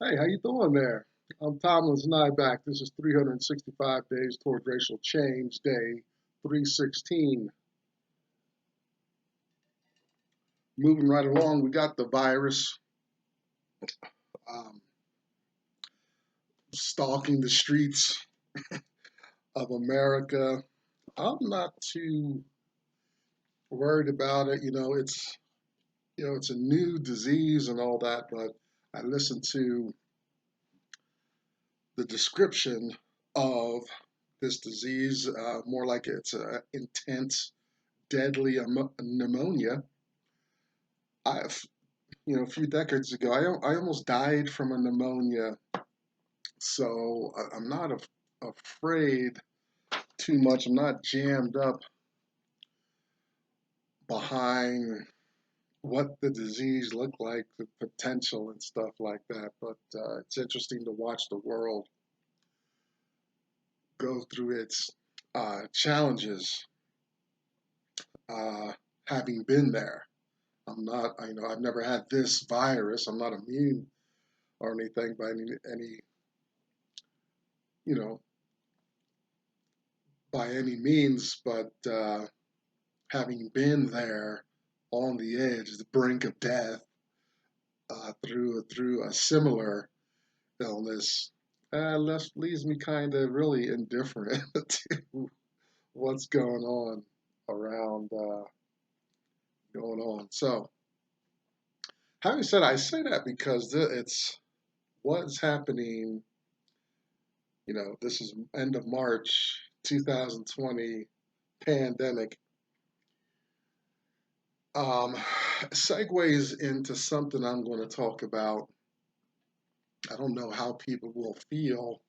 Hey, how you doing there? I'm Thomas Nyback. This is 365 Days Toward Racial Change, Day 316. Moving right along, we got the virus um, stalking the streets of America. I'm not too worried about it. It's a new disease and all that, but I listened to the description of this disease, more like it's an intense, deadly pneumonia. I've a few decades ago, I almost died from a pneumonia. So I'm not afraid too much. I'm not jammed up behind what the disease looked like, the potential and stuff like that. But it's interesting to watch the world go through its challenges, uh, having been there. I've never had this virus. I'm not immune or anything by any you know, by any means, but having been there on the edge, the brink of death, through a similar illness, leaves me kind of really indifferent to what's around going on. So, having said, I say that because it's what's happening. This is end of March 2020 pandemic. Um, segues into something I'm going to talk about. I don't know how people will feel,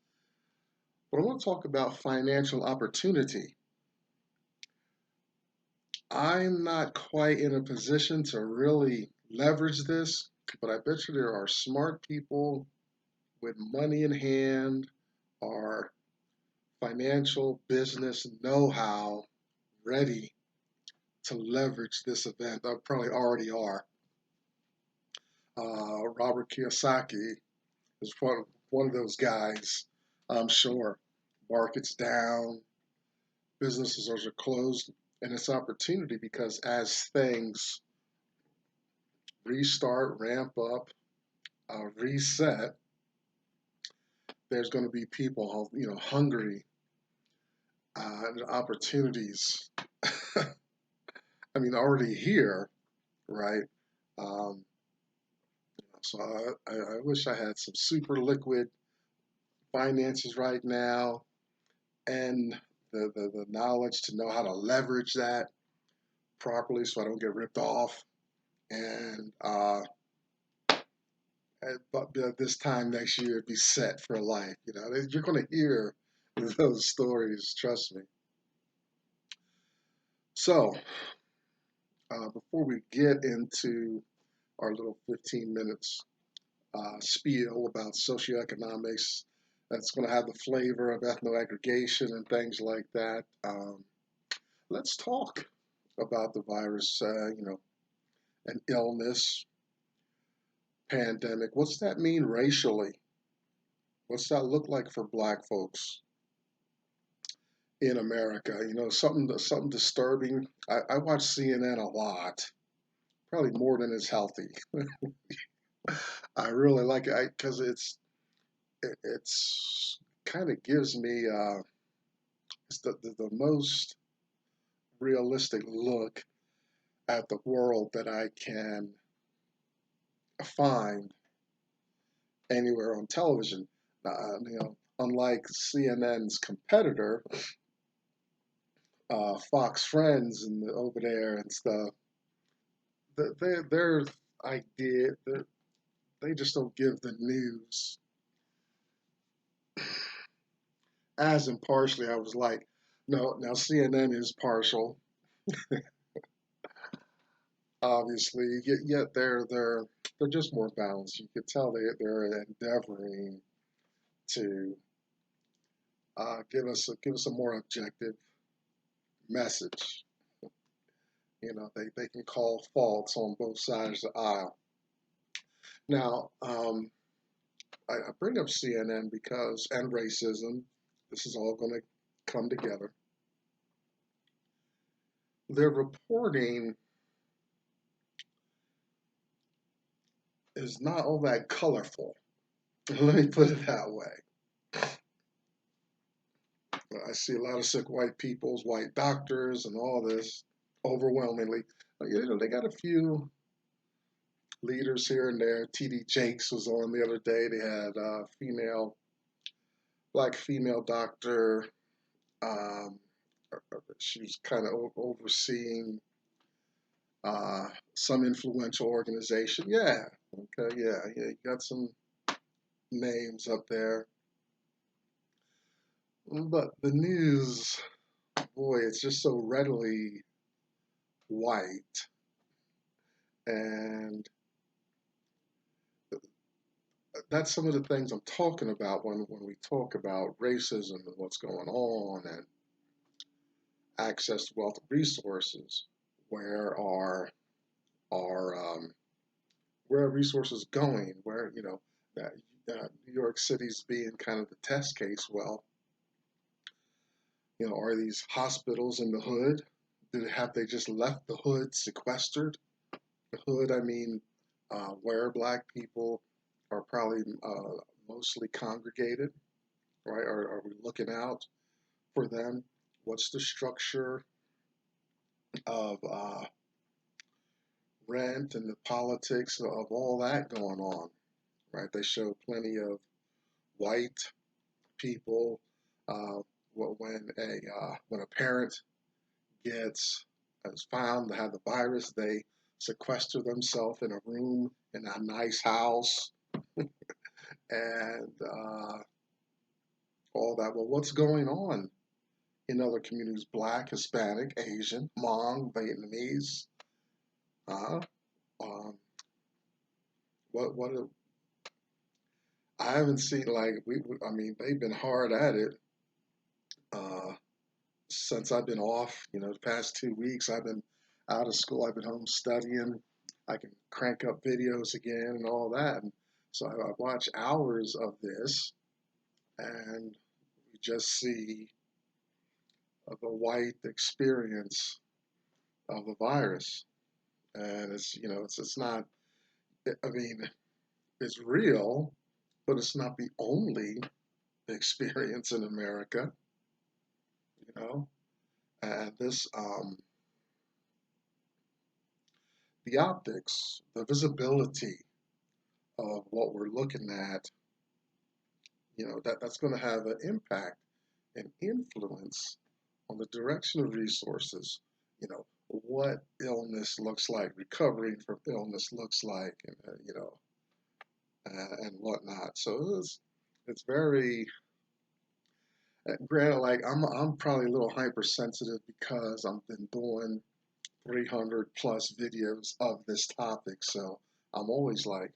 but I want to talk about financial opportunity. I'm not quite in a position to really leverage this, but I bet you there are smart people with money in hand or financial business know how ready to leverage this event. They probably already are. Robert Kiyosaki is one of those guys, I'm sure. Markets down, businesses are closed, and it's opportunity because as things restart, ramp up, reset, there's going to be people, hungry, and opportunities. I mean, already here, right? Um, so I wish I had some super liquid finances right now and the knowledge to know how to leverage that properly so I don't get ripped off. And but this time next year, it'd be set for life. You're going to hear those stories, trust me. So, before we get into our little 15 minutes spiel about socioeconomics, that's going to have the flavor of ethno-aggregation and things like that, let's talk about the virus, an illness, pandemic. What's that mean racially? What's that look like for Black folks in America? Something disturbing. I watch CNN a lot, probably more than is healthy. I really like it because it's kind of gives me it's the most realistic look at the world that I can find anywhere on television. Unlike CNN's competitor, Fox Friends and over there and stuff, their idea that they just don't give the news as impartially. I was like, no, now CNN is partial, obviously, yet they're just more balanced. You could tell they're endeavoring to give us a more objective message. They can call faults on both sides of the aisle. Now, I bring up CNN because, and racism, this is all going to come together. Their reporting is not all that colorful. Let me put it that way. I see a lot of sick white peoples, white doctors, and all this overwhelmingly. They got a few leaders here and there. TD Jakes was on the other day. They had a black female doctor. Um, she was kind of overseeing some influential organization. Yeah, okay, yeah. You got some names up there. But the news, boy, it's just so readily white. And that's some of the things I'm talking about when we talk about racism and what's going on and access to wealth and resources. Where are where are resources going? Where that New York City's being kind of the test case. Well, are these hospitals in the hood? Have they just left the hood sequestered? The hood, I mean, where black people are probably mostly congregated, right? Are we looking out for them? What's the structure of rent and the politics of all that going on, right? They show plenty of white people. When a parent is found to have the virus, they sequester themselves in a room in a nice house and all that. Well, what's going on in other communities? Black, Hispanic, Asian, Hmong, Vietnamese. Uh, um, what I haven't seen like I mean, they've been hard at it uh, since I've been off. The past 2 weeks I've been out of school. I've been home studying. I can crank up videos again and all that. And so I watch hours of this, and you just see the white experience of the virus, and it's not. I mean, it's real, but it's not the only experience in America. You know, and this the optics, the visibility of what we're looking at, that's going to have an impact and influence on the direction of resources. What illness looks like, recovering from illness looks like, and whatnot. So it's very granted. Like I'm probably a little hypersensitive because I've been doing 300 plus videos of this topic. So I'm always like,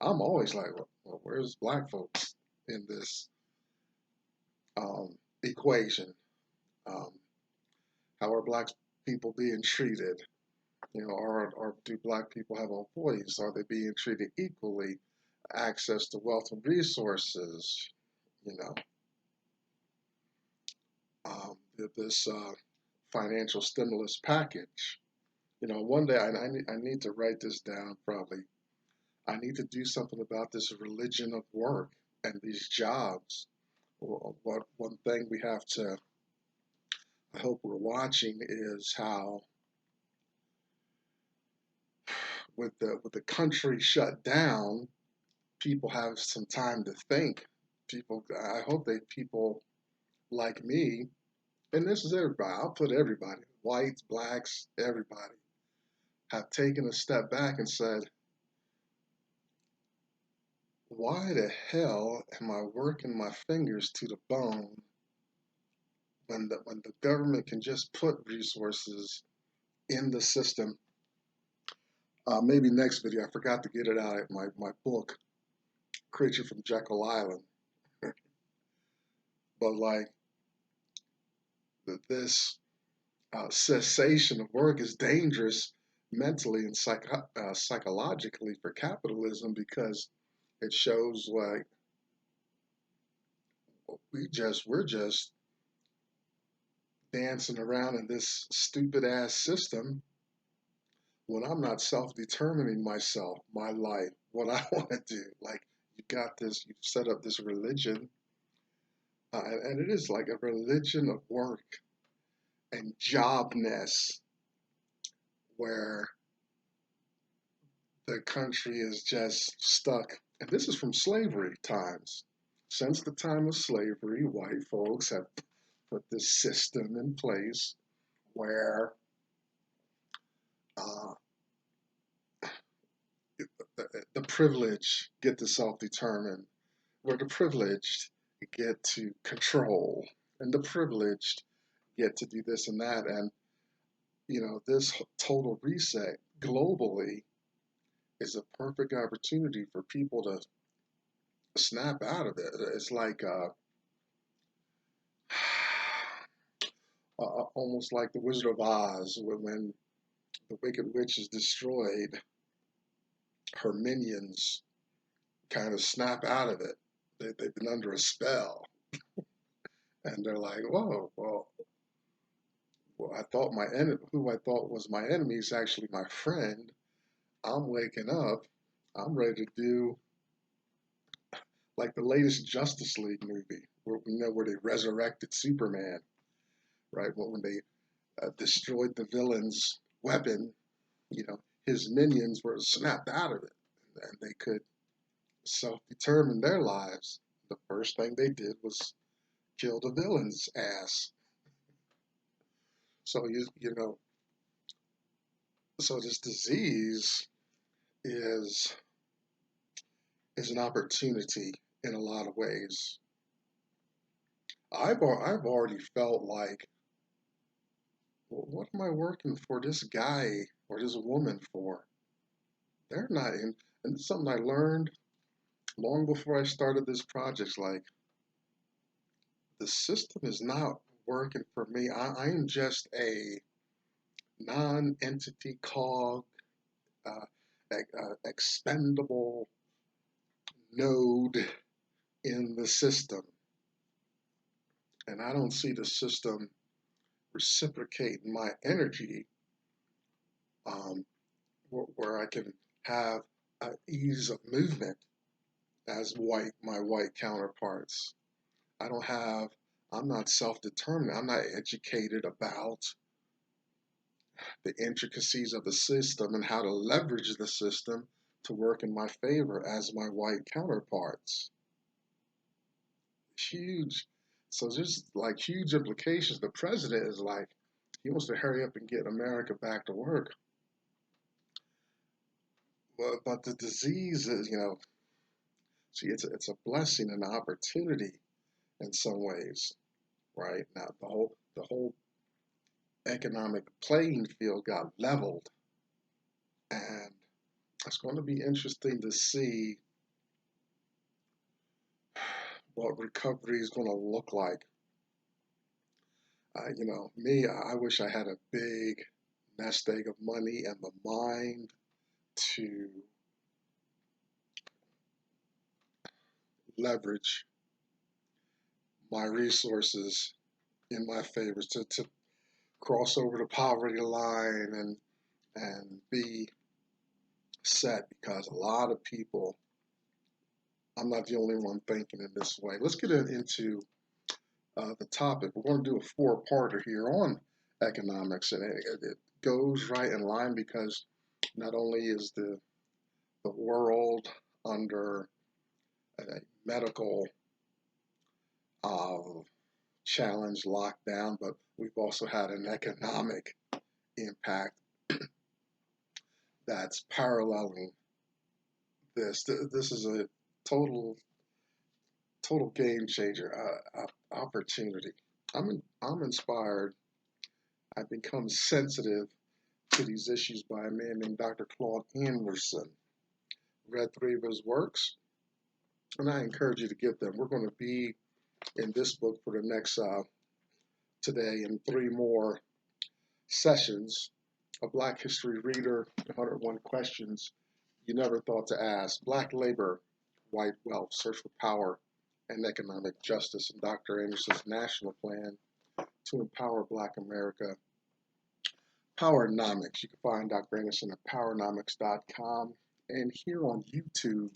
well, where's black folks in this equation? Um, how are black people being treated? Or do black people have a voice? Are they being treated equally? Access to wealth and resources? You know, this financial stimulus package. One day I need to write this down probably. I need to do something about this religion of work and these jobs. What one thing we have to, I hope we're watching, is how with the country shut down, people have some time to think. I hope that people like me, and this is everybody. I'll put everybody, whites, blacks, everybody, have taken a step back and said, why the hell am I working my fingers to the bone when the government can just put resources in the system? Maybe next video. I forgot to get it out. My book, Creature from Jekyll Island. But like this cessation of work is dangerous mentally and psychologically for capitalism because It shows like we're just dancing around in this stupid ass system when I'm not self-determining myself, my life, what I want to do. Like you got this, you set up this religion, and it is like a religion of work and jobness, where the country is just stuck. And this is from slavery times. Since the time of slavery, white folks have put this system in place where uh, the privileged get to self-determine, where the privileged get to control, and the privileged get to do this and that. And, this total reset globally is a perfect opportunity for people to snap out of it. It's like almost like the Wizard of Oz when the Wicked Witch is destroyed, her minions kind of snap out of it. They've been under a spell, and they're like, "Whoa, well, I thought who I thought was my enemy is actually my friend. I'm waking up. I'm ready to do like the latest Justice League movie, where they resurrected Superman, right? When they destroyed the villain's weapon, his minions were snapped out of it, and they could self-determine their lives. The first thing they did was kill the villain's ass. So so this disease is is an opportunity in a lot of ways. I've already felt like, well, what am I working for this guy or this woman for? They're not in, and it's something I learned long before I started this project. Like the system is not working for me. I am just a non-entity cog, uh, expendable node in the system, and I don't see the system reciprocating my energy, um, where I can have ease of movement as my white counterparts. I don't have, I'm not self-determined. I'm not educated about the intricacies of the system and how to leverage the system to work in my favor as my white counterparts. Huge. So there's like huge implications. The president is like, he wants to hurry up and get America back to work. But the disease is, see, it's a blessing and an opportunity in some ways, right? Now the whole economic playing field got leveled, and it's going to be interesting to see what recovery is going to look like. Me, I wish I had a big nest egg of money and the mind to leverage my resources in my favor, to cross over the poverty line and be set, because a lot of people, I'm not the only one thinking in this way. Let's get into the topic. We're going to do a four-parter here on economics, and it goes right in line because not only is the world under a medical uh, challenge lockdown, but we've also had an economic impact that's paralleling this. This is a total total game changer, opportunity. I'm inspired. I've become sensitive to these issues by a man named Dr. Claud Anderson. Read three of his works, and I encourage you to get them. We're going to be in this book for the next today and three more sessions. A Black History Reader, 101 Questions You Never Thought to Ask. Black Labor, white wealth, search for power and economic justice, and Dr. Anderson's national plan to empower Black America. Powernomics. You can find Dr. Anderson at powernomics.com. And here on YouTube,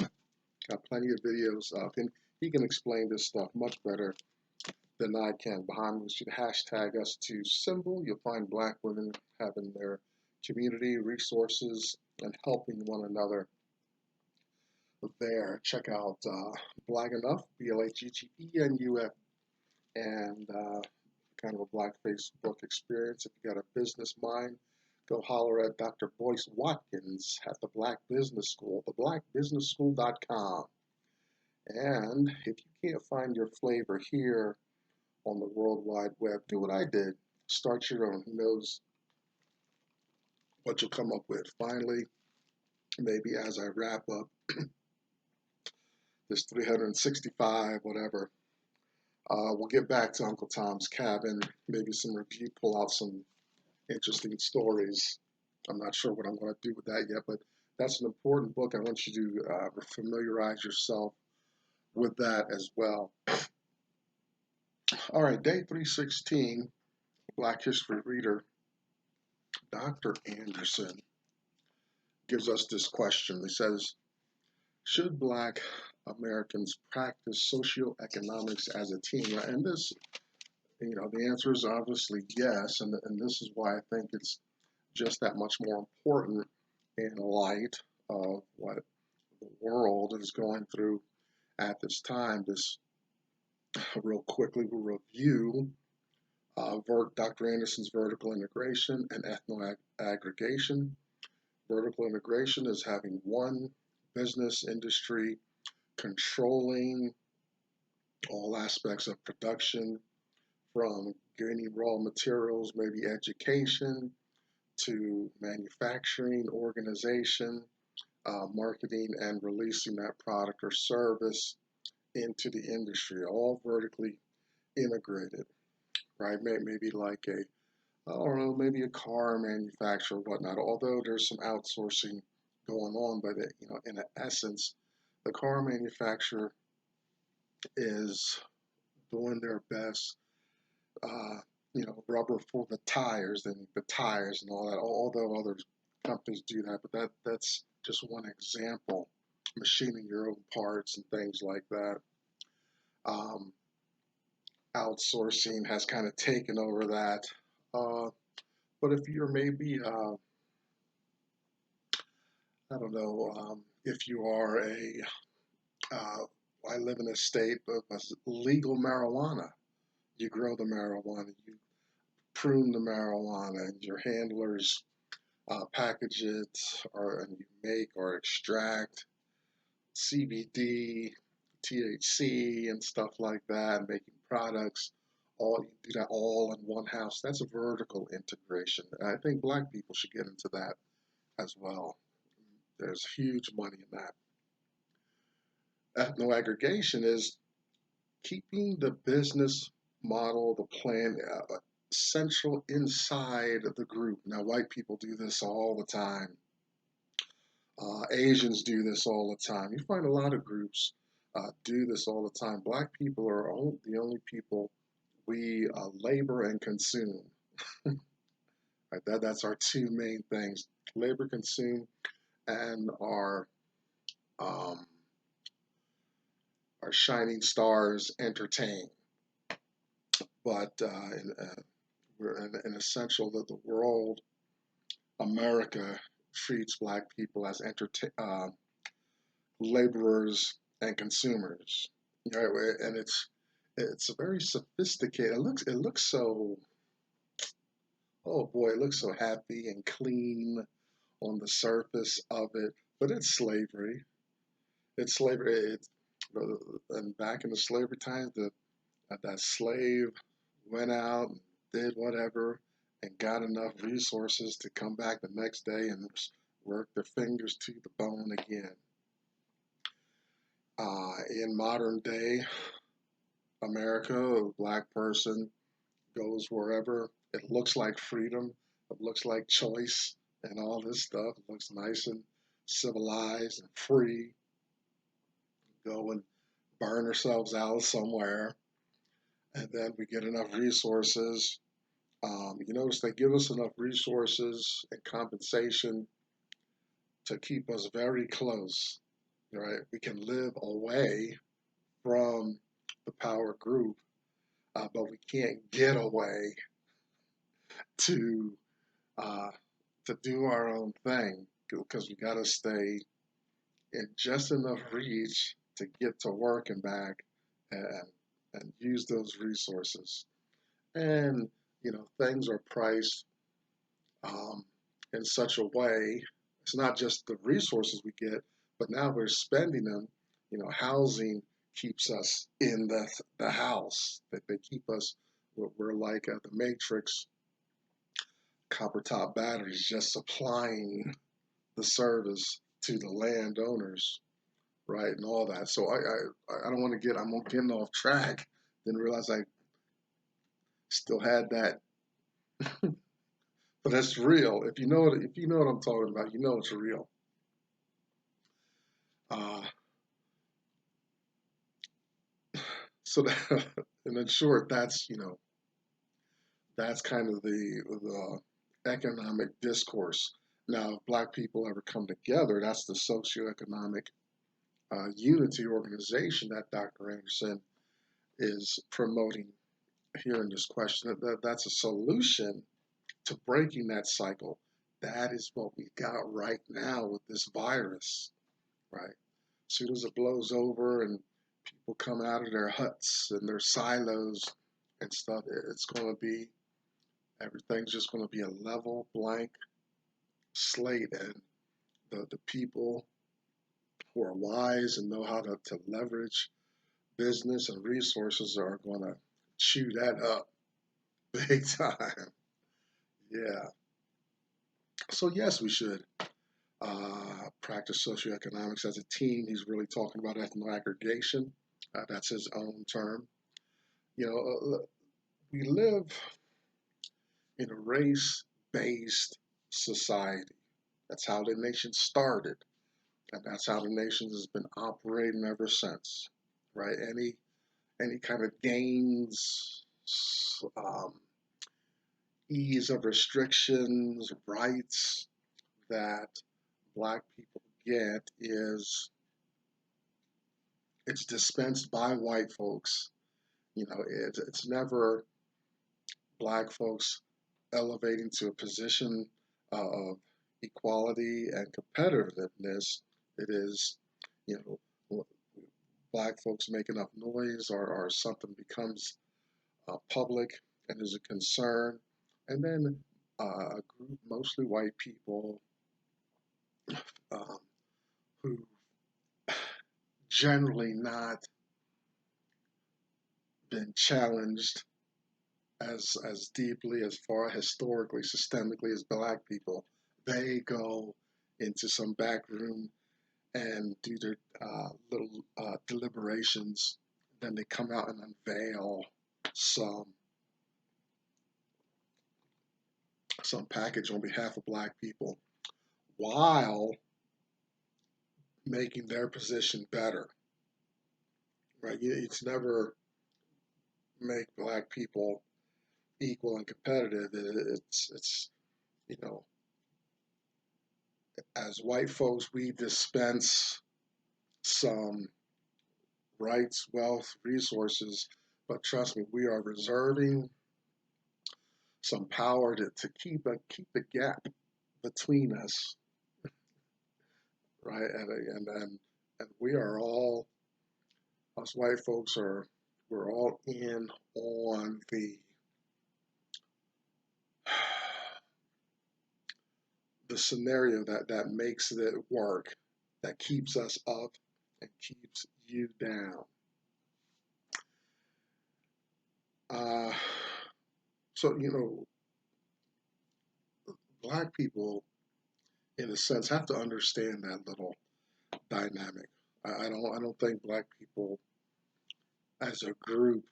got plenty of videos of him. He can explain this stuff much better than I can. Behind me, you should hashtag us to symbol. You'll find Black women having their community resources and helping one another there. Check out Black Enough, BLAGGENUF, and kind of a Black Facebook experience. If you got a business mind, go holler at Dr. Boyce Watkins at the Black Business School, theblackbusinessschool.com. And if you can't find your flavor here on the World Wide Web, do what I did. Start your own. Who knows what you'll come up with. Finally, maybe as I wrap up this 365, whatever, we'll get back to Uncle Tom's Cabin, maybe some review, pull out some interesting stories. I'm not sure what I'm going to do with that yet, but that's an important book. I want you to familiarize yourself with that as well. All right, day 316, Black History Reader, Dr. Anderson gives us this question. He says, should Black Americans practice socioeconomics as a team? And this, the answer is obviously yes, and this is why I think it's just that much more important in light of what the world is going through at this time. This, real quickly, we'll review Dr. Anderson's vertical integration and ethno-aggregation. Vertical integration is having one business industry controlling all aspects of production, from gaining raw materials, maybe education, to manufacturing, organization, marketing, and releasing that product or service into the industry, all vertically integrated, right? Maybe like I don't know, maybe a car manufacturer or whatnot, although there's some outsourcing going on, but in essence, the car manufacturer is doing their best, rubber for the tires and the tires and all that, although other companies do that, but that's just one example, machining your own parts and things like that. Outsourcing has kind of taken over that. But if you're maybe, I don't know, if you are I live in a state of legal marijuana. You grow the marijuana, you prune the marijuana, and your handlers package it, and you make or extract CBD, THC, and stuff like that, and making products. You do that all in one house. That's a vertical integration. And I think Black people should get into that as well. There's huge money in that. Ethno-aggregation is keeping the business model, the plan, central inside of the group. Now, white people do this all the time. Asians do this all the time. You find a lot of groups do this all the time. Black people are the only people we labor and consume. Right? That's our two main things: labor, consume, and um, our shining stars, entertain. But we're an essential that the world, America, treats Black people as laborers and consumers. Right? And it's a very sophisticated. It looks so. Oh boy, it looks so happy and clean on the surface of it, but it's slavery. It's slavery. And back in the slavery times, that slave went out and did whatever and got enough resources to come back the next day and work their fingers to the bone again. In modern day America, a Black person goes wherever. It looks like freedom. It looks like choice and all this stuff. It looks nice and civilized and free. go and burn ourselves out somewhere, and then we get enough resources. You notice they give us enough resources and compensation to keep us very close, right? We can live away from the power group, but we can't get away to uh, to do our own thing because we got to stay in just enough reach to get to work and back, and use those resources. And things are priced um, in such a way. It's not just the resources we get, but now we're spending them. Housing keeps us in the house. That they keep us. We're like the Matrix, copper top batteries, just supplying the service to the landowners, right, and all that. So I don't want to get. I'm getting off track. Then realize I still had that, but that's real. If you know what I'm talking about, you know it's real. Uh, so that, and in short, that's kind of the economic discourse. Now, if Black people ever come together, that's the socioeconomic unity organization that Dr. Anderson is promoting here in this question. That's a solution to breaking that cycle. That is what we got right now with this virus, right? As soon as it blows over and people come out of their huts and their silos and stuff, it's going to be, everything's just going to be a level blank slate. And the people who are wise and know how to leverage business and resources are going to chew that up big time. Yeah. So, yes, we should practice socioeconomics as a team. He's really talking about ethno aggregation. That's his own term. We live in a race-based society. That's how the nation started, and that's how the nation has been operating ever since. Right? Any kind of gains, um, ease of restrictions, rights that Black people get is it's dispensed by white folks. It's never Black folks elevating to a position of equality and competitiveness. It is, you know, Black folks make enough noise, or something becomes public and is a concern, and then a group, mostly white people, um, who generally not been challenged as deeply, as far historically, systemically as Black people, they go into some back room and do their little deliberations. Then they come out and unveil some some package on behalf of Black people while making their position better. Right? It's never make Black people equal and competitive. It's you know as white folks, we dispense some rights, wealth, resources, but trust me, we are reserving some power to keep the gap between us, right? And we are all, us white folks are, we're all in on the scenario that makes it work, that keeps us up and keeps you down. Uh, so Black people, in a sense, have to understand that little dynamic. I don't think Black people as a group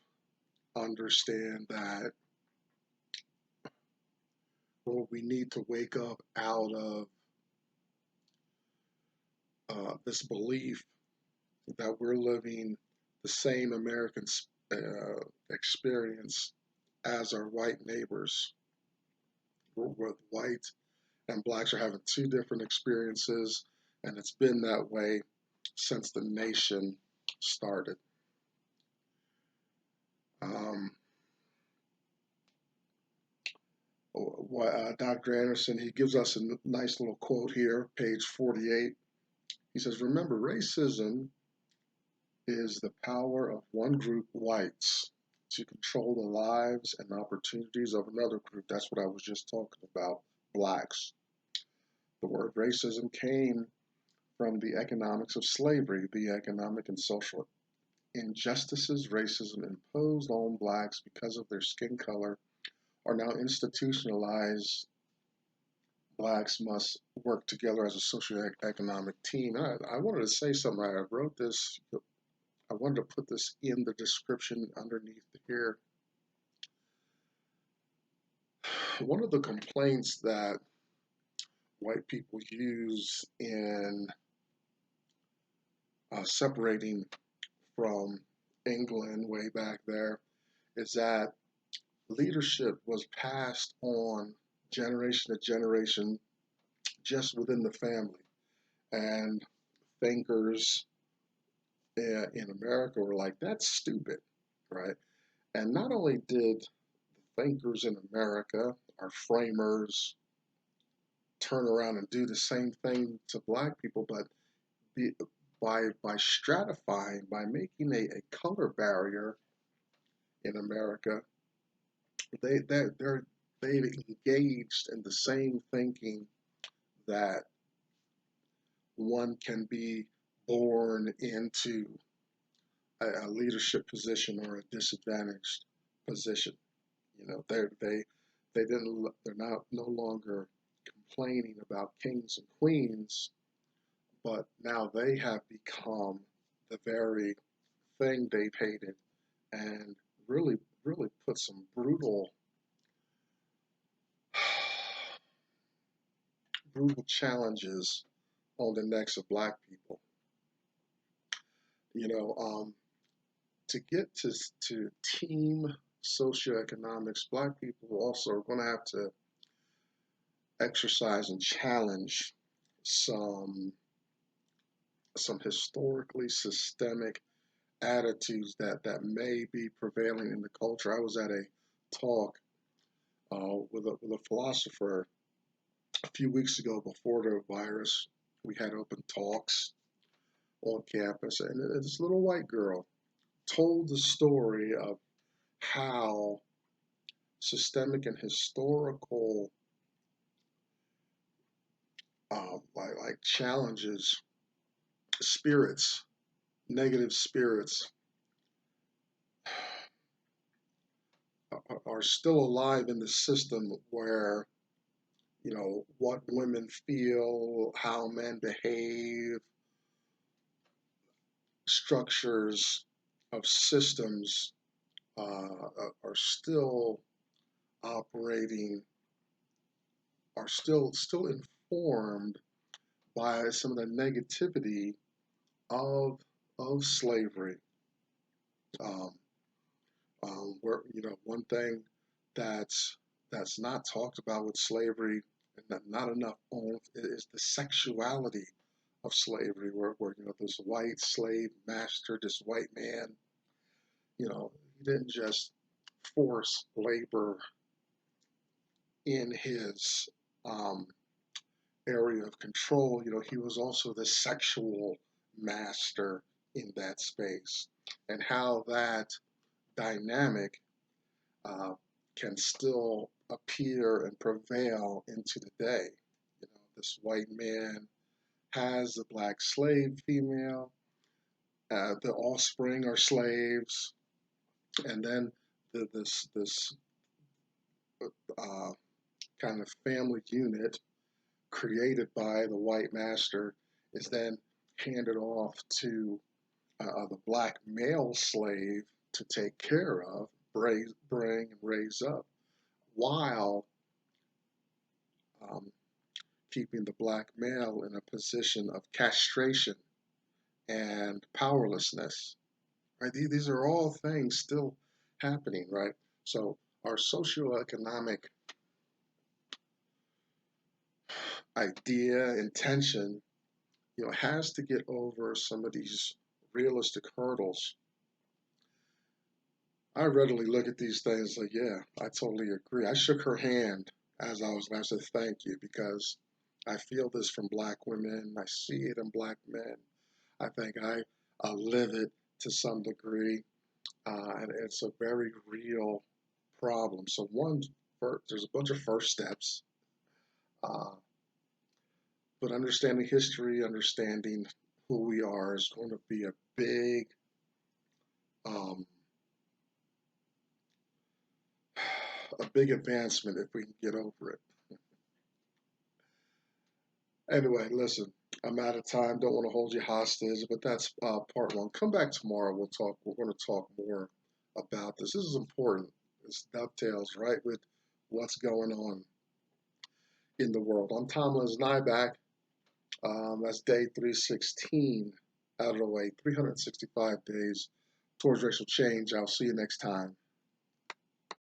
understand that, well, we need to wake up out of this belief that we're living the same American experience as our white neighbors. With white and blacks are having two different experiences, and it's been that way since the nation started. Um, Dr. Anderson, he gives us a nice little quote here, page 48. He says, "Remember, racism is the power of one group, whites, to control the lives and opportunities of another group." That's what I was just talking about, blacks. The word racism came from the economics of slavery, the economic and social injustices racism imposed on blacks because of their skin color are now institutionalized. Blacks must work together as a socioeconomic team. And I wanted to say something. I wrote this, I wanted to put this in the description underneath here. One of the complaints that white people use in separating from England way back there is that leadership was passed on generation to generation just within the family. And thinkers in America were like, that's stupid, right? And not only did thinkers in America, our framers, turn around and do the same thing to black people, but be, by stratifying, by making a color barrier in America, they they're they've engaged in the same thinking that one can be born into a leadership position or a disadvantaged position. You know, they're not no longer complaining about kings and queens, but now they have become the very thing they've hated, and really put some brutal challenges on the necks of black people. You know, to get to team socioeconomics, black people also are going to have to exercise and challenge some historically systemic attitudes that may be prevailing in the culture. I was at a talk with a philosopher a few weeks ago before the virus. We had open talks on campus, and this little white girl told the story of how systemic and historical like challenges, spirits, negative spirits are still alive in the system where, you know, what women feel, how men behave, structures of systems are still operating, are still informed by some of the negativity of slavery. Um, where, you know, one thing that's not talked about with slavery and not enough on is the sexuality of slavery, where you know, this white slave master, this white man, you know, he didn't just force labor in his um, area of control. You know, he was also the sexual master in that space, and how that dynamic uh, can still appear and prevail into the day. You know, this white man has a black slave female, the offspring are slaves, and then this uh, kind of family unit created by the white master is then handed off to the black male slave to take care of, bring and raise up, while um, keeping the black male in a position of castration and powerlessness, right? These are all things still happening, right? So our socioeconomic idea, intention, has to get over some of these realistic hurdles. I readily look at these things like, yeah, I totally agree. I shook her hand as I said thank you because I feel this from black women. I see it in black men. I think I live it to some degree, and it's a very real problem. So there's a bunch of first steps, uh, but understanding history, understanding who we are is going to be um, a big advancement if we can get over it. Anyway, listen, I'm out of time. Don't want to hold you hostage, but that's part one. Come back tomorrow. We'll talk. We're going to talk more about this. This is important. This dovetails right with what's going on in the world. I'm Tomlin's Nyback. That's day 316 out of the way. 365 days towards racial change. I'll see you next time.